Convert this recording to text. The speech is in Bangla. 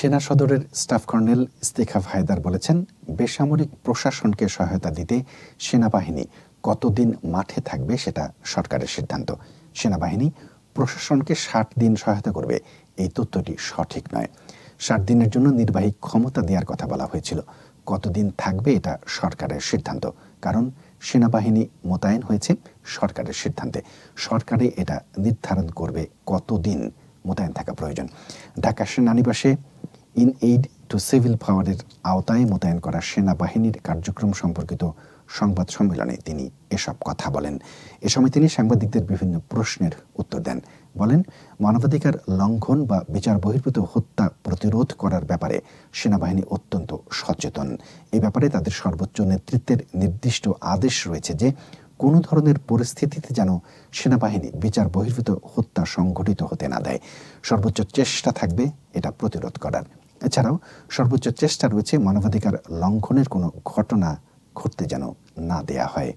সেনা সদরের স্টাফ কর্নেল ইস্তেখাফ হায়দার বলেছেন, বেসামরিক প্রশাসনকে সহায়তা দিতে সেনাবাহিনী কতদিন মাঠে থাকবে সেটা সরকারের সিদ্ধান্ত। সেনাবাহিনী প্রশাসনকে 60 দিন সহায়তা করবে, এই তথ্যটি সঠিক নয়। 60 দিনের জন্য নির্বাহী ক্ষমতা দেওয়ার কথা বলা হয়েছিল। কতদিন থাকবে এটা সরকারের সিদ্ধান্ত, কারণ সেনাবাহিনী মোতায়েন হয়েছে সরকারের সিদ্ধান্তে। সরকারে এটা নির্ধারণ করবে কতদিন মোতায়েন থাকা প্রয়োজন। ঢাকা সেনানিবাসে ইন এইড টু সিভিল পাওয়ারের আওতায় মোতায়েন করা সেনাবাহিনীর কার্যক্রম সম্পর্কিত সংবাদ সম্মেলনে তিনি এসব কথা বলেন। এ সময় তিনি সাংবাদিকদের বিভিন্ন প্রশ্নের উত্তর দেন। বলেন, মানবাধিকার লঙ্ঘন বা বিচার বহির্ভূত হত্যা প্রতিরোধ করার ব্যাপারে সেনাবাহিনী অত্যন্ত সচেতন। এই ব্যাপারে তাদের সর্বোচ্চ নেতৃত্বের নির্দিষ্ট আদেশ রয়েছে যে কোনো ধরনের পরিস্থিতিতে যেন সেনাবাহিনী বিচার বহির্ভূত হত্যা সংঘটিত হতে না দেয়। সর্বোচ্চ চেষ্টা থাকবে এটা প্রতিরোধ করার। এছাড়াও সর্বোচ্চ চেষ্টা রয়েছে মানবাধিকার লঙ্ঘনের কোনো ঘটনা ঘটতে যেন না দেয়া হয়।